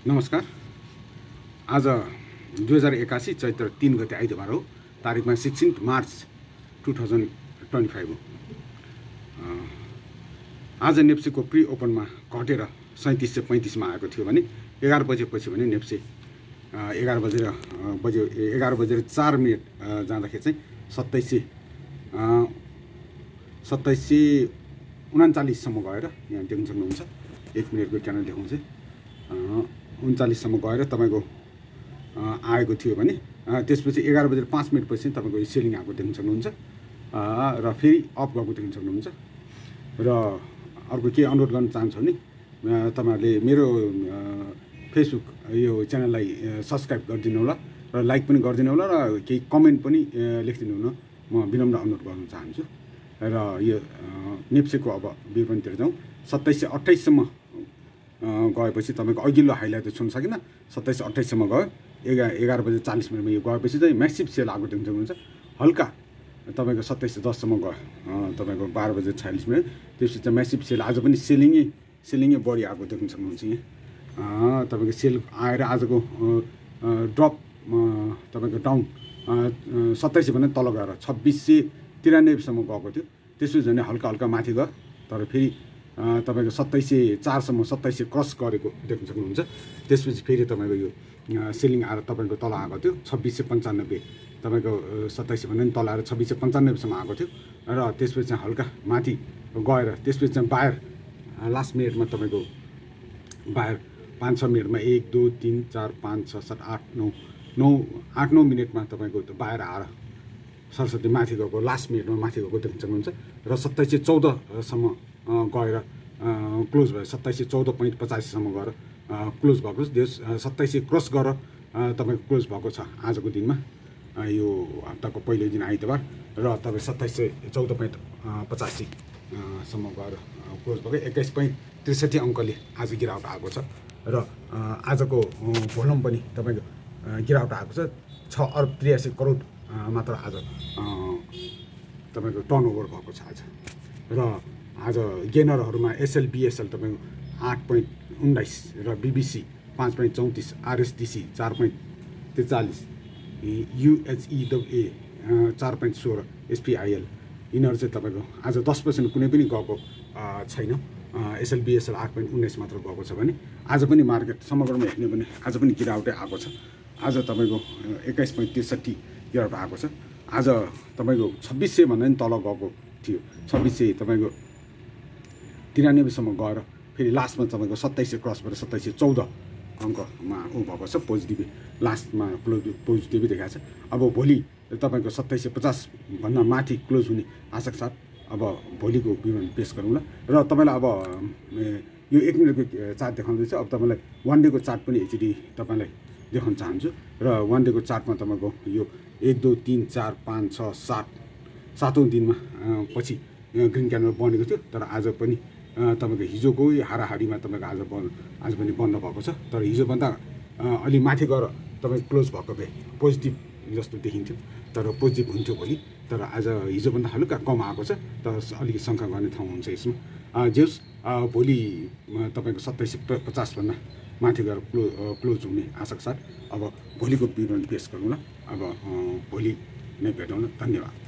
नमस्कार। आज 2081 चैत्र 3 गते आइतबार हो। तारिकमा 16 मार्च 2025 हो। आज नेप्सीको प्री ओपनमा घटेर 3735 मा आएको थियो भने 11 बजेपछि भने नेप्सी 11 बजेर 4 मिनट जाँदाखेरि चाहिँ 2739 सम्म गएर यहाँ देख्न सक्नुहुन्छ। 1 मिनटको क्यालेन्डर देखाउँछ। 39 सम्म गएर तपाईको आएको थियो भने त्यसपछि 11 बजेर 5 मिनट पछि तपाईको सेलिङ आएको देख्न सक्नुहुन्छ र फेरि अप गएको देख्न सक्नुहुन्छ। र अर्को के अनुरोध गर्न चाहन्छु भने तपाईहरुले मेरो फेसबुक यो च्यानललाई सब्स्क्राइब गरिदिनु होला र लाइक पनि गरिदिनु होला र केही कमेन्ट पनि लेखिदिनु हुन म विनम्र अनुरोध गर्न चाहन्छु। र यो नेप्सीको अब विवरणतिर जाउँ। 2728 सम्म गएपछि तपाईको अघिल्लो हाइलाइट छुन सकिन। 2728 सम्म गयो। 11 बजे 40 मिनेटमा यो गएपछि चाहिँ म्यासिभ सेल आएको देख्न सक्नुहुन्छ। हल्का तपाईको 2710 सम्म गयो। तपाईको 12 बजे 46 मिनेट त्यसपछि चाहिँ म्यासिभ सेल आज पनि सेलिङै बढी आएको देख्न सक्नुहुन्छ। यहाँ तपाईको सेल आएर आजको ड्रप तपाईको डाउन 2700 भन्दा तल गएर 2693 सम्म गएको थियो। त्यसपछि झन् हल्का माथि गयो तर फेरि तपाईको 2704 सम्म 2700 क्रस गरेको देख्न सक्नुहुन्छ। त्यसपछि फेरि तपाईको यो सेलिङ आएर तपाईको तल आएको थियो 2695। तपाईको 2700 भन्दा पनि तल आएर 2695 सम्म आएको थियो र त्यसपछि चाहिँ हल्का माथि गएर त्यसपछि चाहिँ बायर लास्ट मिनेटमा तपाईको बायर 5-6 मिनेटमा 1 2 3 4 5 6 7 8 9 मिनेटमा तपाईको बायर आएर सरस्वती माथि गएको लास्ट मिनेटमा माथि गएको देख्न सक्नुहुन्छ। र 2714 सम्म गएर क्लोज भयो। 2714.85 सम्म गएर क्लोज भएको छ। 2700 क्रस गरेर तपाईको क्लोज भएको छ आजको दिनमा। यो हप्ताको पहिलो दिन आइतबार र तपाईँ 2714.85 सम्म गएर क्लोज भएको 21.63 अङ्कले आज गिरावट आएको छ। र आजको भोल्युम पनि तपाईको गिरावट आएको छ। 6 अर्ब 83 करोड मात्र आज तपाईको टर्नओभर भएको छ आज। र आज गेनरहरुमा एसएल तपाईको 8.19 र बीबीसी 5.34, आरएसडीसी 4.43, यूएचईडब्ल्यूए 4.16, एसपीआईएल यिनीहरु चाहिँ तपाईको आज 10% कुनै पनि गएको छैन। एसएल 8.19 मात्र गएको छ भने आज पनि मार्केट समग्रमा हेर्ने भने आज पनि गिरावटै आएको छ। आज तपाईको 21.63 गिरावट आएको छ। आज तपाईको 2600 भन्दा पनि तल गएको थियो। 2600 तपाईको 93 सम्म गएर फेरि लास्टमा तपाईको 2700 क्रस गरेर 2714 अङ्कमा भएको छ। पोजिटिभ लास्टमा पोजिटिभ देखाएको छ। अब भोलि तपाईको 2750 भन्दा माथि क्लोज हुने आशा साथ अब भोलिको विवरण पेश गरौँला। र तपाईलाई अब यो 1 मिनेटको चार्ट देखाउँदैछ। अब तपाईलाई 1 डेको चार्ट पनि एचडी तपाईलाई देखाउन चाहन्छु। र 1 डेको चार्टमा तपाईको यो 1 2 3 4 5 6 7 सातौं दिनमा पछि ग्रीन क्यान्डल बनेको थियो। तर आज पनि तपाईको हिजोको हाराहारीमा तपाईको आज पनि बन्द भएको छ। तर हिजो भन्दा अलि माथि गएर तपाईको क्लोज भएको भए पोजिटिभ जस्तो देखिन्थ्यो। तर पोजिटिभ हुन्थ्यो भोलि। तर आज हिजो भन्दा हल्का कम आएको छ। तर अलिकति शङ्का गर्ने ठाउँ हुन्छ यसमा। जेस भोलि तपाईको 2750 भन्दा माथि गएर क्लोज हुने आशा साथ अब भोलिको विवरण पेश गरौँला। अब भोलि नै भेटौँ। धन्यवाद।